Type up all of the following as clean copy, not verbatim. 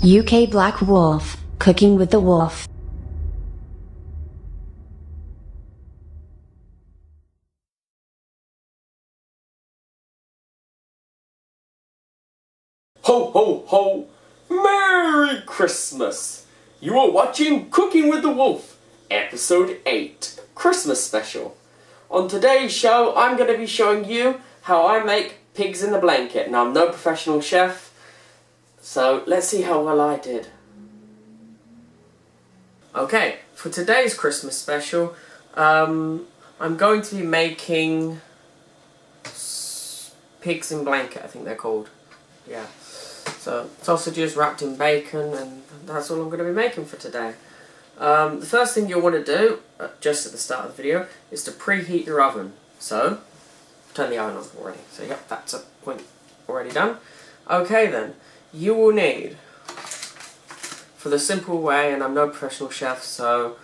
UK Black Wolf, Cooking with the Wolf. Ho ho ho! Merry Christmas! You are watching Cooking with the Wolf, Episode 8, Christmas Special. On today's show, I'm going to be showing you how I make pigs in the blanket. Now, I'm no professional chef, so let's see how well I did. Okay, for today's Christmas special, I'm going to be making pigs in blanket, I think they're called. Yeah. So, sausages wrapped in bacon, and that's all I'm going to be making for today. The first thing you'll want to do, just at the start of the video, is to preheat your oven. So, turn the oven on already. So, yep, that's a point already done. Okay then, you will need, for the simple way, and I'm no professional chef, so,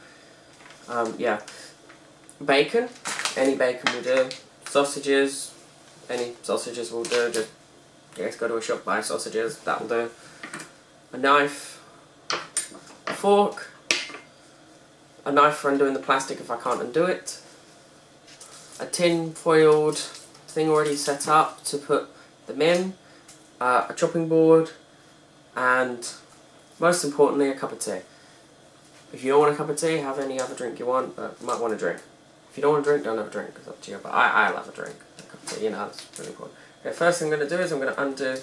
yeah, bacon, any bacon will do, sausages, any sausages will do, just go to a shop, buy sausages, that'll do, a knife, a fork, a knife for undoing the plastic if I can't undo it, a tin foiled thing already set up to put them in, a chopping board, and most importantly, a cup of tea. If you don't want a cup of tea, have any other drink you want, but you might want a drink. If you don't want a drink, don't have a drink, it's up to you, but I'll have a drink. A cup of tea, you know, that's really important. Okay, first thing I'm going to do is I'm going to undo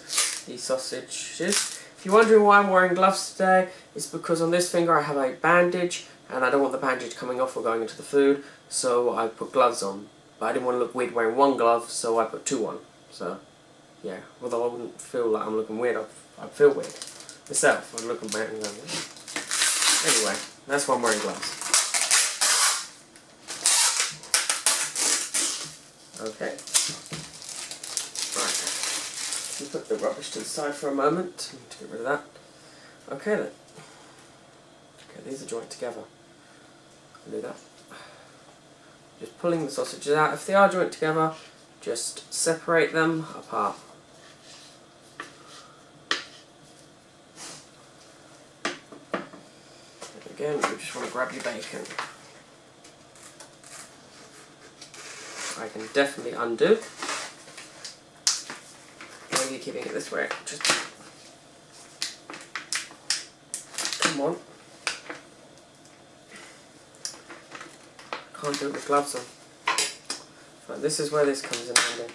these sausages. If you're wondering why I'm wearing gloves today, it's because on this finger I have a bandage, and I don't want the bandage coming off or going into the food, so I put gloves on. But I didn't want to look weird wearing one glove, so I put two on. So, yeah, although I wouldn't feel like I'm looking weird, I'd feel weird myself. I'm looking weird and going, anyway, that's why I'm wearing gloves. Okay. Right. You put the rubbish to the side for a moment to get rid of that. Okay then. Okay, these are joined together. I'll do that. Just pulling the sausages out. If they are joined together, just separate them apart. Again, you just want to grab your bacon. I can definitely undo. When you're keeping it this way, just come on. Can't do it with gloves on. But this is where this comes in handy.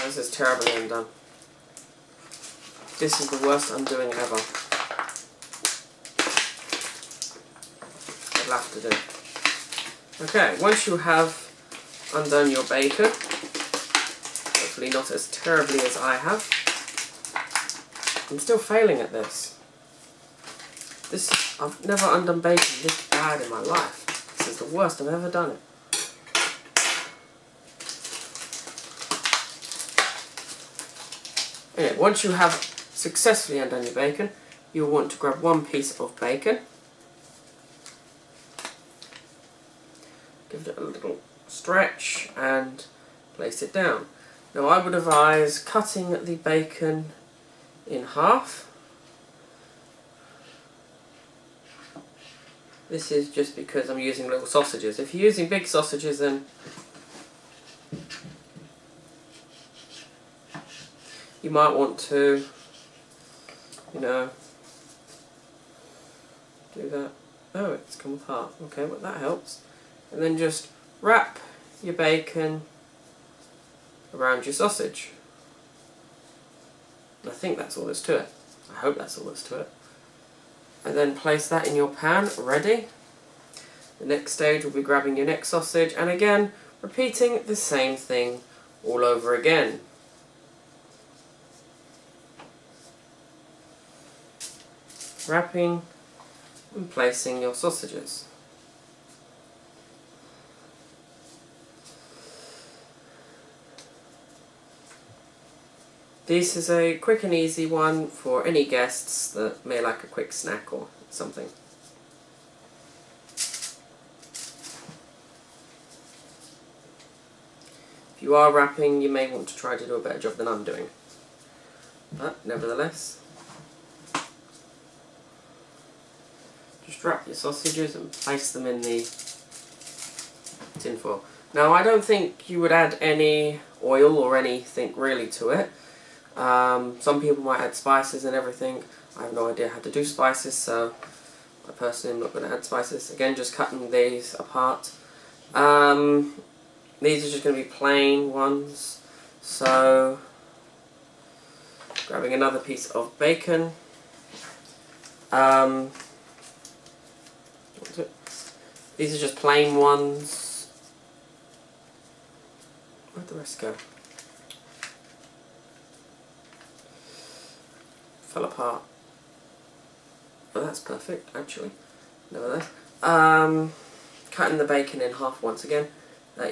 This is terribly undone. This is the worst undoing ever. I'd have to do. Okay, once you have undone your bacon, hopefully not as terribly as I have. I'm still failing at this. I've never undone bacon this bad in my life. This is the worst I've ever done it. Anyway, once you have successfully undone your bacon, you'll want to grab one piece of bacon, give it a little stretch and place it down. Now I would advise cutting the bacon in half. This is just because I'm using little sausages. If you're using big sausages, then you might want to, you know, do that. Oh, it's come apart. Okay, well that helps. And then just wrap your bacon around your sausage. And I think that's all there's to it. I hope that's all there's to it. And then place that in your pan, ready. The next stage will be grabbing your next sausage, and again, repeating the same thing all over again. Wrapping and placing your sausages. This is a quick and easy one for any guests that may like a quick snack or something. If you are wrapping, you may want to try to do a better job than I'm doing. But, nevertheless, just wrap your sausages and place them in the tin foil. Now, I don't think you would add any oil or anything really to it. Some people might add spices and everything. I have no idea how to do spices, so I personally am not going to add spices. Again, just cutting these apart. These are just going to be plain ones. So, grabbing another piece of bacon. These are just plain ones. Where'd the rest go? Fell apart. Oh, that's perfect, actually. Nevertheless. Cutting the bacon in half once again.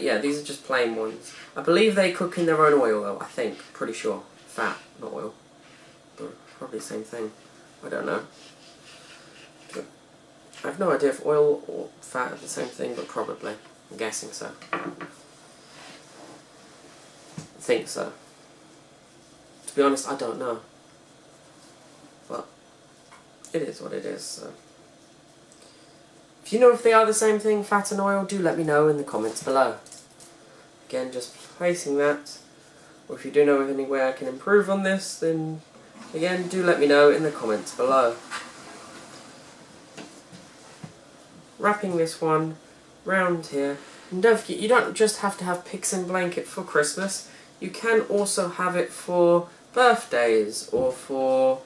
Yeah, these are just plain ones. I believe they cook in their own oil, though, I think. Pretty sure. Fat, not oil. But probably the same thing. I don't know. I have no idea if oil or fat are the same thing, but probably. I'm guessing so. I think so. To be honest, I don't know. But it is what it is, so. If you know if they are the same thing, fat and oil, do let me know in the comments below. Again, just placing that. Or if you do know of any way I can improve on this, then again, do let me know in the comments below. Wrapping this one round here. And don't forget, you don't just have to have Pigs in Blanket for Christmas. You can also have it for birthdays or for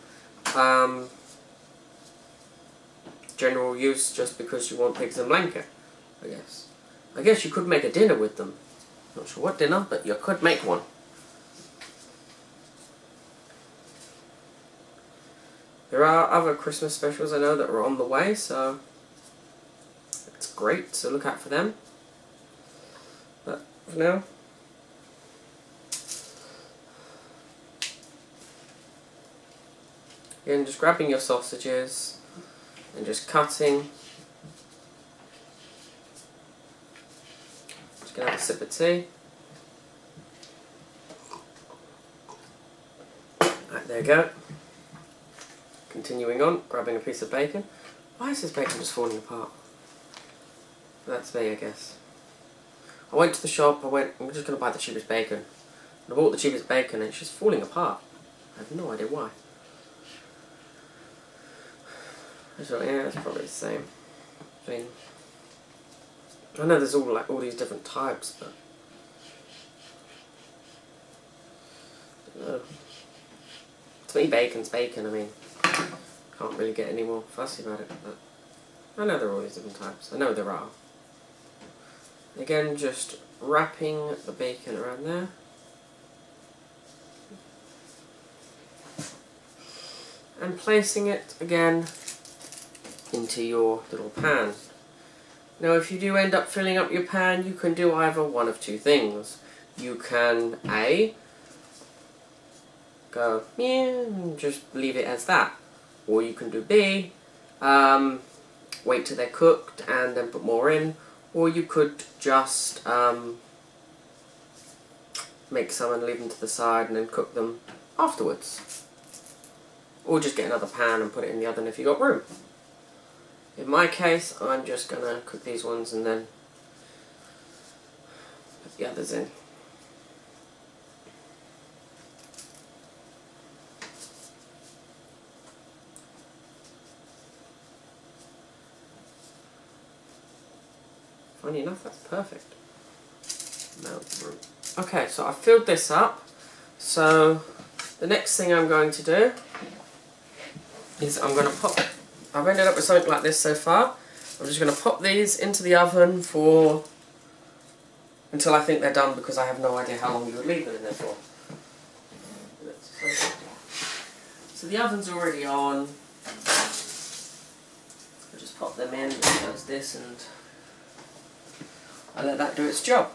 general use, just because you want Pigs in Blanket, I guess. I guess you could make a dinner with them. Not sure what dinner, but you could make one. There are other Christmas specials I know that are on the way, so it's great, so look out for them. But for now, again, just grabbing your sausages and just cutting. Just gonna have a sip of tea. Right, there you go. Continuing on, grabbing a piece of bacon. Why is this bacon just falling apart? That's me, I guess. I went to the shop, I'm just going to buy the cheapest bacon. And I bought the cheapest bacon and it's just falling apart. I have no idea why. So, yeah, it's probably the same thing. I know there's all these different types, but to me, bacon's bacon. I mean, can't really get any more fussy about it. But I know there are all these different types. I know there are. Again, just wrapping the bacon around there. And placing it again into your little pan. Now, if you do end up filling up your pan, you can do either one of two things. You can A, go, yeah, and just leave it as that. Or you can do B, wait till they're cooked and then put more in. Or you could just make some and leave them to the side and then cook them afterwards. Or just get another pan and put it in the oven if you've got room. In my case, I'm just going to cook these ones and then put the others in. Funny enough, that's perfect. Okay, so I filled this up. So the next thing I'm going to do is I'm going to pop, I've ended up with something like this so far. I'm just going to pop these into the oven for until I think they're done, because I have no idea how long you would leave them in there for. So the oven's already on. I'll just pop them in, it does this, and I let that do its job.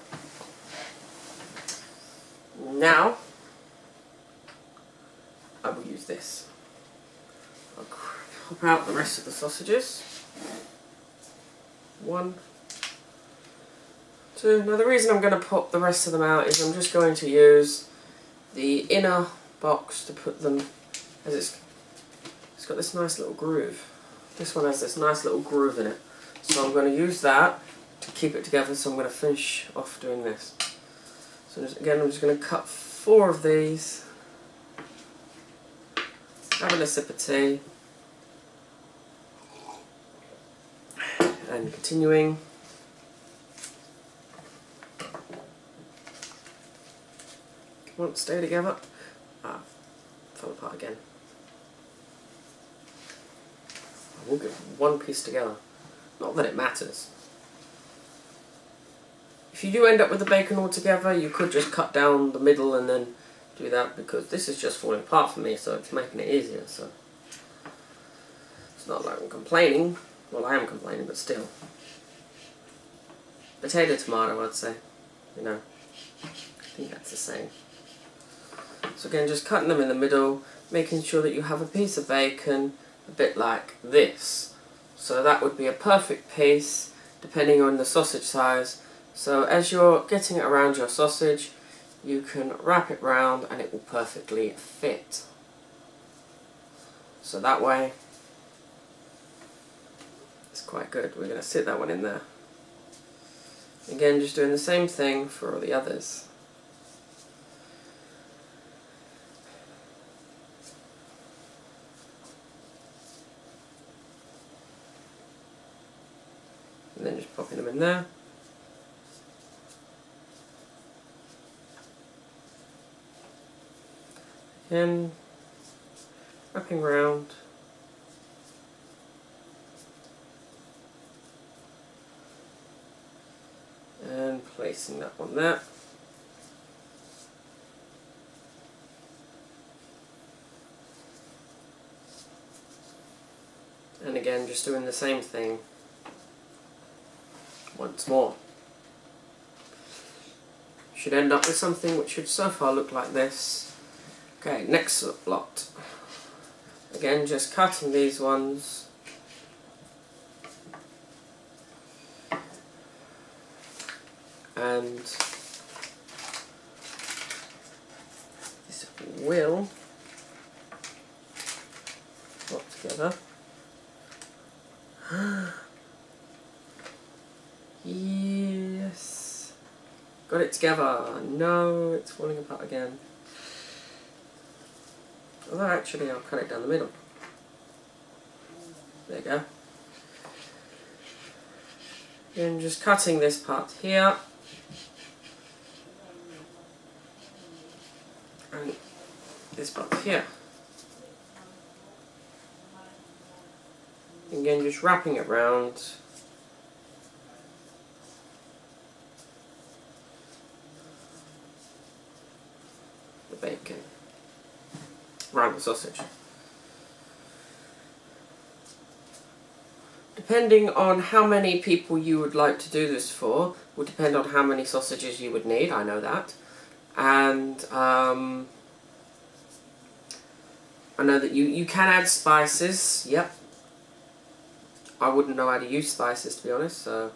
Now, use this. I'll pop out the rest of the sausages. 1, 2. Now the reason I'm going to pop the rest of them out is I'm just going to use the inner box to put them, as it's got this nice little groove. This one has this nice little groove in it. So I'm going to use that to keep it together, so I'm going to finish off doing this. So again, I'm just going to cut 4 of these, having a sip of tea, and continuing. Come on, stay together. Ah, fell apart again. We'll get one piece together. Not that it matters. If you do end up with the bacon all together, you could just cut down the middle and then do that, because this is just falling apart for me, so it's making it easier. So it's not like I'm complaining. Well, I am complaining, but still. Potato, tomato, I'd say. You know, I think that's the same. So again, just cutting them in the middle, making sure that you have a piece of bacon a bit like this. So that would be a perfect piece, depending on the sausage size. So as you're getting it around your sausage, you can wrap it round and it will perfectly fit. So that way, it's quite good. We're going to sit that one in there. Again, just doing the same thing for all the others. And then just popping them in there. Again, wrapping round. And placing that one there. And again, just doing the same thing once more. Should end up with something which should so far look like this. Okay, next lot. Again, just cutting these ones. And this will pop together. Yes! Got it together. No, it's falling apart again. Although actually I'll cut it down the middle. There you go. And just cutting this part here. And this part here. Again, just wrapping it round. The bacon. Around the sausage. Depending on how many people you would like to do this for, will depend on how many sausages you would need, I know that. And I know that you can add spices, yep. I wouldn't know how to use spices, to be honest, so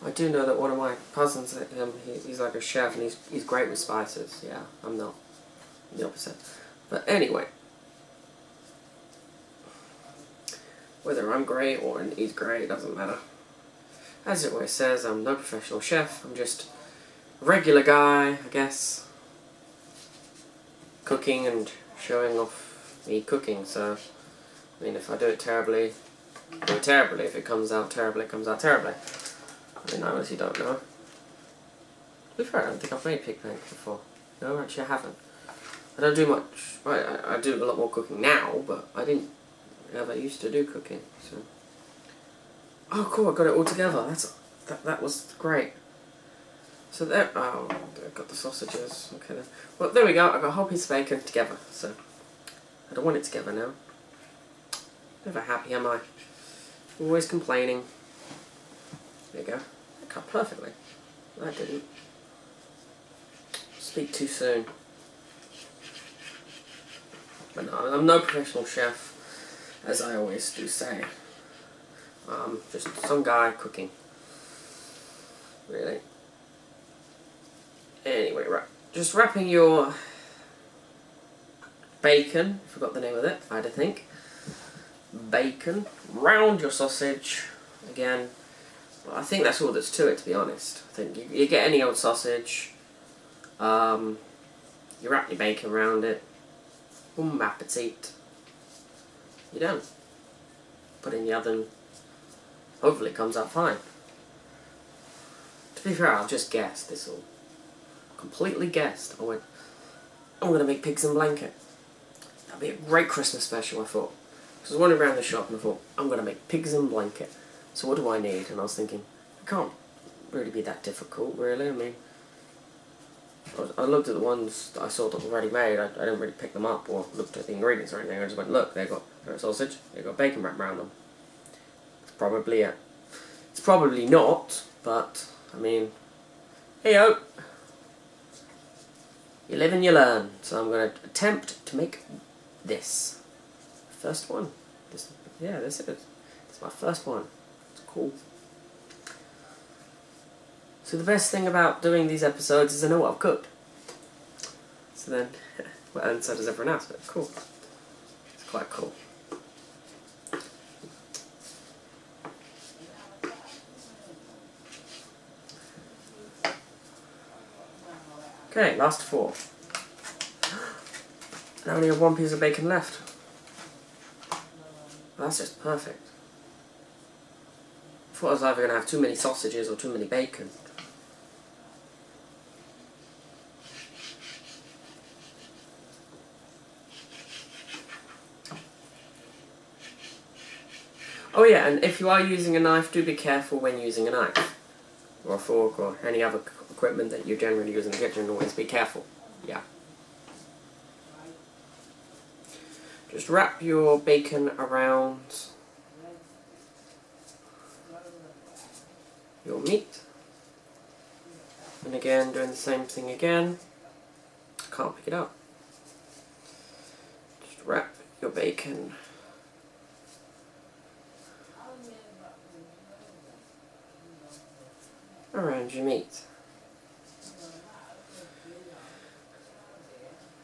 I do know that one of my cousins, he's like a chef and he's great with spices. Yeah, I'm not. I'm the opposite. But anyway, whether I'm great or he's great, it doesn't matter. As it always says, I'm no professional chef. I'm just a regular guy, I guess, cooking and showing off me cooking. So, I mean, if I do it terribly, I do it terribly. If it comes out terribly, it comes out terribly. I mean, I honestly don't know. To be fair, I don't think I've made pig paint before. No, actually I haven't. I don't do much. I do a lot more cooking now, but I didn't ever used to do cooking. So, oh cool, I got it all together. That was great. So there, oh, I've got the sausages. Okay then. Well, there we go. I got a whole piece of bacon together. So I don't want it together now. Never happy, am I? Always complaining. There you go. That cut perfectly. That didn't. Speak too soon. But no, I'm no professional chef, as I always do say. Just some guy cooking. Really. Anyway, right. Just wrapping your bacon, forgot the name of it, I had to think. Bacon, round your sausage, again. Well, I think that's all that's to it, to be honest. I think you get any old sausage, you wrap your bacon around it, bon appetit, you're done. Put it in the oven, hopefully it comes out fine. To be fair, I've just guessed this all. Completely guessed. I went, I'm going to make pigs in blanket. That'd be a great Christmas special, I thought. So I was wandering around the shop and I thought, I'm going to make pigs in blanket. So what do I need? And I was thinking, it can't really be that difficult, really. I mean, I looked at the ones that I saw that were already made. I didn't really pick them up or looked at the ingredients or anything. I just went, look, they've got sausage, they've got bacon wrapped around them. That's probably it. It's probably not, but, I mean, hey-o. You live and you learn. So I'm going to attempt to make this. First one. This is. It's my first one. It's cool. So the best thing about doing these episodes is I know what I've cooked. So then, well, and so does everyone else, but cool. It's quite cool. Okay, last 4. And I only have 1 piece of bacon left. That's just perfect. I thought I was either going to have too many sausages or too many bacon. Oh yeah, and if you are using a knife, do be careful when using a knife. Or a fork or any other equipment that you generally use in the kitchen. Always be careful. Yeah. Just wrap your bacon around your meat. And again, doing the same thing again. Can't pick it up. Just wrap your bacon around your meat.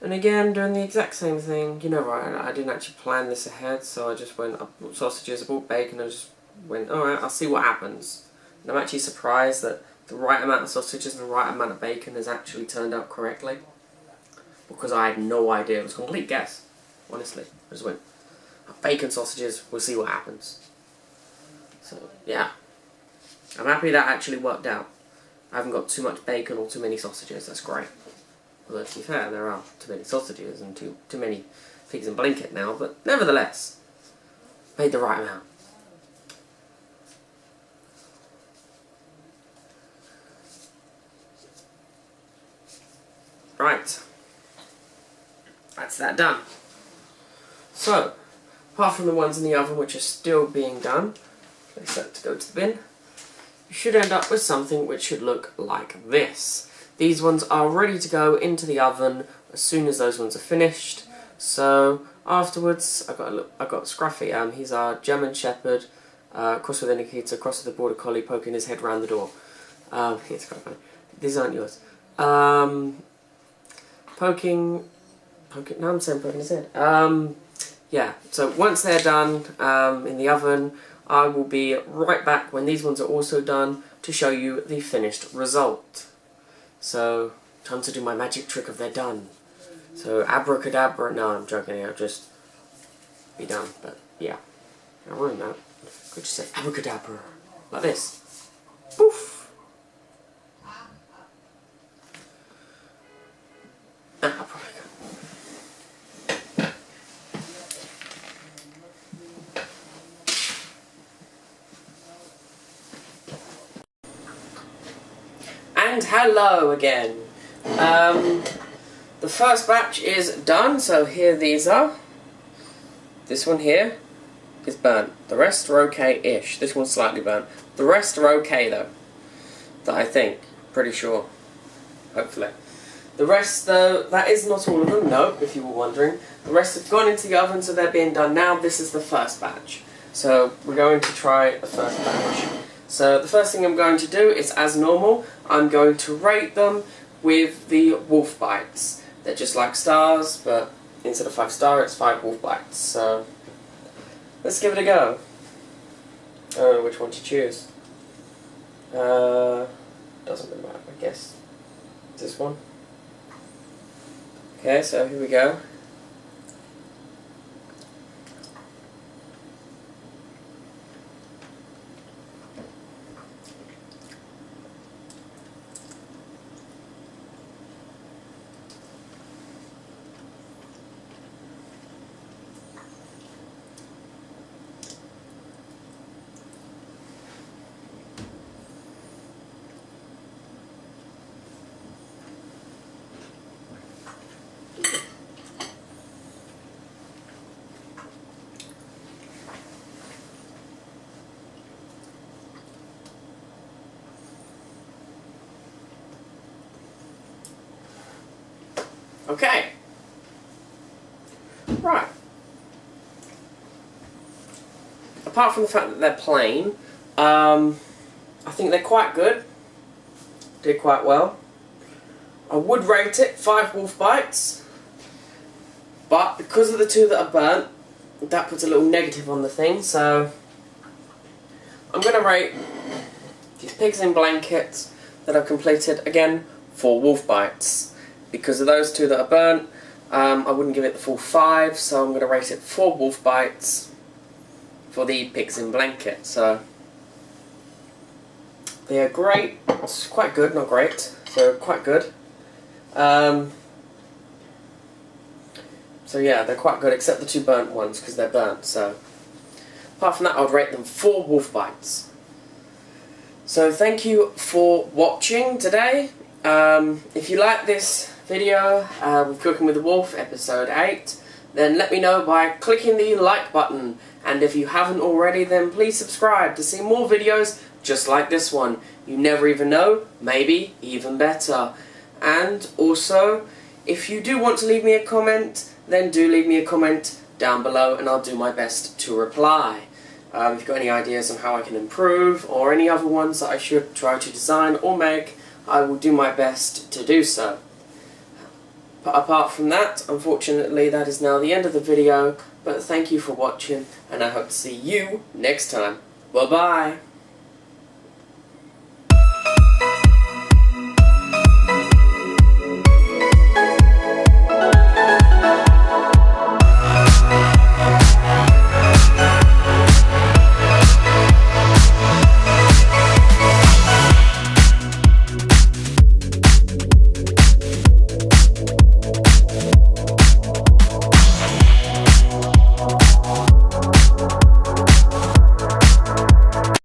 And again, doing the exact same thing. You know, right, I didn't actually plan this ahead, so I just went, I bought sausages, I bought bacon, I just went, alright, I'll see what happens. And I'm actually surprised that the right amount of sausages and the right amount of bacon has actually turned out correctly. Because I had no idea, it was a complete guess, honestly. I just went, bacon, sausages, we'll see what happens. So, yeah. I'm happy that actually worked out. I haven't got too much bacon or too many sausages, that's great. Although to be fair, there are too many sausages and too many pigs in blanket now, but nevertheless, made the right amount. Right. That's that done. So, apart from the ones in the oven which are still being done, they're set to go to the bin, you should end up with something which should look like this. These ones are ready to go into the oven as soon as those ones are finished. So afterwards, I got Scruffy. He's our German Shepherd, cross with a Nikita, cross with a Border Collie, poking his head around the door. It's quite funny. These aren't yours. Poking. No, I'm saying poking his head. Yeah. So once they're done in the oven, I will be right back when these ones are also done to show you the finished result. So, time to do my magic trick of they're done. So, abracadabra, no, I'm joking, I'll just be done, but yeah. I'll ruin that. Could just say abracadabra, like this. Poof! Abracadabra. And hello again. The first batch is done, so here these are. This one here, is burnt. The rest are okay-ish. This one's slightly burnt. The rest are okay though. That I think. Pretty sure. Hopefully. The rest though, that is not all of them, no, if you were wondering. The rest have gone into the oven, so they're being done now. This is the first batch. So we're going to try the first batch. So the first thing I'm going to do is, as normal, I'm going to rate them with the wolf bites. They're just like stars, but instead of 5-star, it's 5 wolf bites. So let's give it a go. I don't know which one to choose. Doesn't really matter, I guess. This one. Okay, so here we go. Okay. Right. Apart from the fact that they're plain, I think they're quite good. Did quite well. I would rate it 5 wolf bites, but because of the 2 that are burnt, that puts a little negative on the thing, so I'm going to rate these pigs in blankets that I've completed, again, 4 wolf bites. Because of those 2 that are burnt, I wouldn't give it the full 5, so I'm going to rate it 4 wolf bites for the pigs in blanket. So they are great. It's quite good, not great. So quite good. So yeah, they're quite good, except the 2 burnt ones because they're burnt. So apart from that, I would rate them 4 wolf bites. So thank you for watching today. If you like this video with Cooking with the Wolf episode 8, then let me know by clicking the like button, and if you haven't already, then please subscribe to see more videos just like this one. You never even know, maybe even better. And also, if you do want to leave me a comment, then do leave me a comment down below and I'll do my best to reply. If you've got any ideas on how I can improve, or any other ones that I should try to design or make, I will do my best to do so. But apart from that, unfortunately, that is now the end of the video, but thank you for watching, and I hope to see you next time. Bye-bye!